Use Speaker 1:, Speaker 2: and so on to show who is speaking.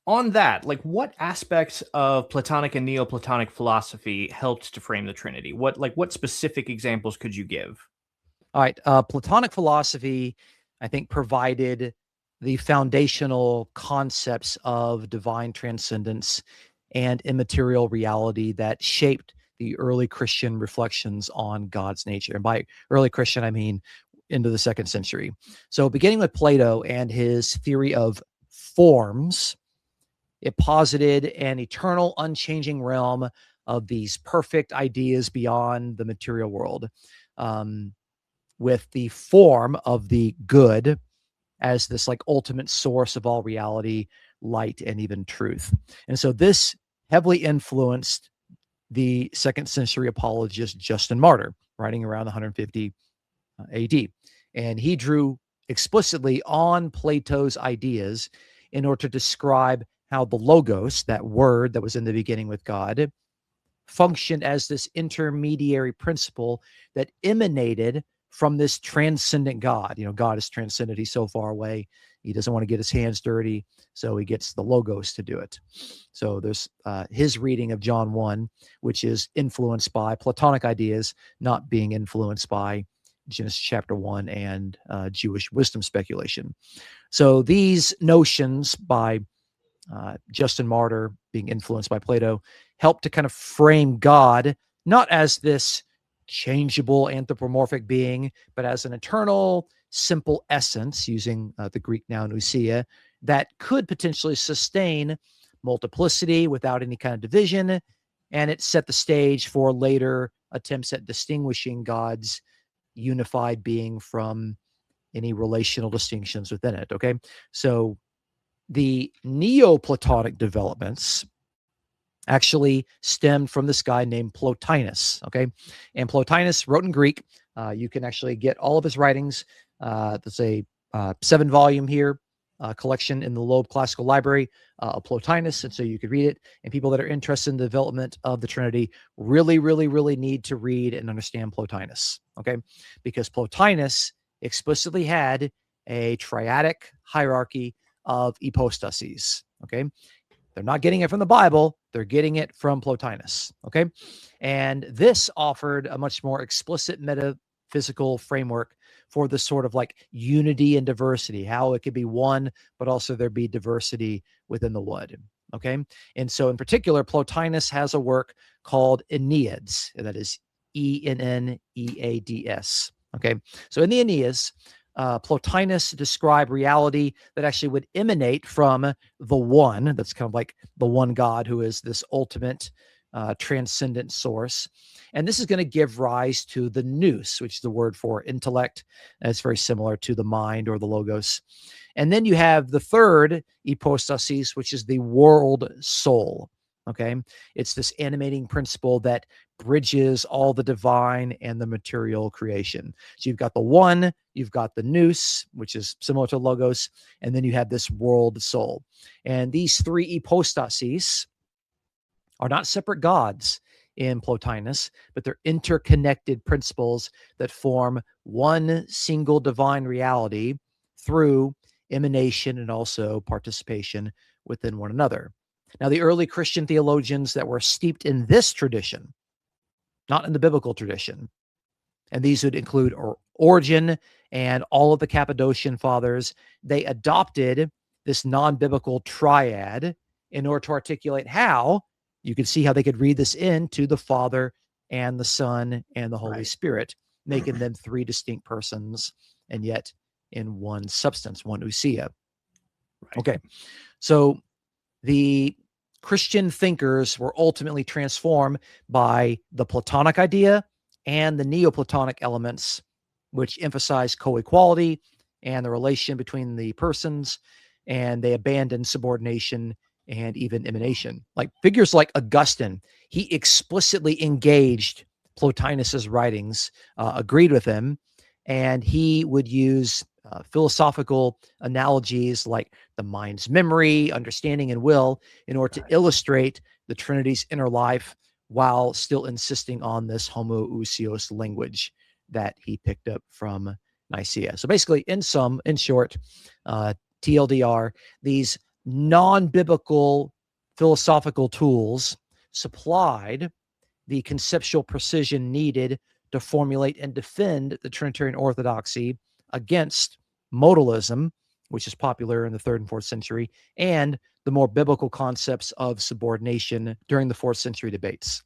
Speaker 1: on that, like what aspects of Platonic and Neoplatonic philosophy helped to frame the Trinity? What specific examples could you give?
Speaker 2: All right. Platonic philosophy, I think, provided the foundational concepts of divine transcendence and immaterial reality that shaped the early Christian reflections on God's nature. And by early Christian, I mean into the 2nd century. So, beginning with Plato and his theory of forms, it posited an eternal, unchanging realm of these perfect ideas beyond the material world. With the form of the good as this like ultimate source of all reality, light, and even truth. And so this heavily influenced the 2nd century apologist Justin Martyr, writing around 150 AD. And he drew explicitly on Plato's ideas in order to describe how the logos, that word that was in the beginning with God, functioned as this intermediary principle that emanated from this transcendent God. You know, God is transcendent. He's so far away. He doesn't want to get his hands dirty. So he gets the logos to do it. So there's his reading of John 1, which is influenced by Platonic ideas, not being influenced by Genesis chapter 1 and Jewish wisdom speculation. So these notions by Justin Martyr being influenced by Plato helped to kind of frame God not as this changeable anthropomorphic being, but as an eternal, simple essence, using the Greek noun ousia, that could potentially sustain multiplicity without any kind of division. And it set the stage for later attempts at distinguishing God's unified being from any relational distinctions within it. Okay. So the Neoplatonic developments actually stemmed from this guy named Plotinus, okay? And Plotinus wrote in Greek. You can actually get all of his writings. There's a 7-volume here, collection in the Loeb Classical Library of Plotinus, and so you could read it. And people that are interested in the development of the Trinity really, really, really need to read and understand Plotinus, okay? Because Plotinus explicitly had a triadic hierarchy of hypostases, okay? They're not getting it from the Bible. They're getting it from Plotinus, okay? And this offered a much more explicit metaphysical framework for this sort of like unity and diversity, how it could be one, but also there be diversity within the wood, okay? And so in particular, Plotinus has a work called Aeneads, and that is Enneads, okay? So in the Aeneas, Plotinus described reality that actually would emanate from the one, that's kind of like the one God who is this ultimate transcendent source. And this is going to give rise to the nous, which is the word for intellect. It's very similar to the mind or the logos. And then you have the third hypostasis, which is the world soul. Okay. It's this animating principle that bridges all the divine and the material creation. So you've got the one, you've got the nous, which is similar to logos, and then you have this world soul. And these three hypostases are not separate gods in Plotinus, but they're interconnected principles that form one single divine reality through emanation and also participation within one another. Now, the early Christian theologians that were steeped in this tradition, not in the biblical tradition, and these would include Origen and all of the Cappadocian fathers, they adopted this non-biblical triad in order to articulate how you could see how they could read this into the Father and the Son and the Holy Spirit, making them three distinct persons and yet in one substance, one ousia. Okay, so the Christian thinkers were ultimately transformed by the Platonic idea and the Neoplatonic elements, which emphasize co-equality and the relation between the persons, and they abandoned subordination and even emanation. Like figures like Augustine, he explicitly engaged Plotinus's writings, agreed with him, and he would use philosophical analogies like the mind's memory, understanding, and will in order to illustrate the Trinity's inner life while still insisting on this homoousios language that he picked up from Nicaea. So basically, in short, TLDR, these non-biblical philosophical tools supplied the conceptual precision needed to formulate and defend the Trinitarian orthodoxy against modalism, which is popular in the 3rd and 4th century, and the more biblical concepts of subordination during the 4th century debates.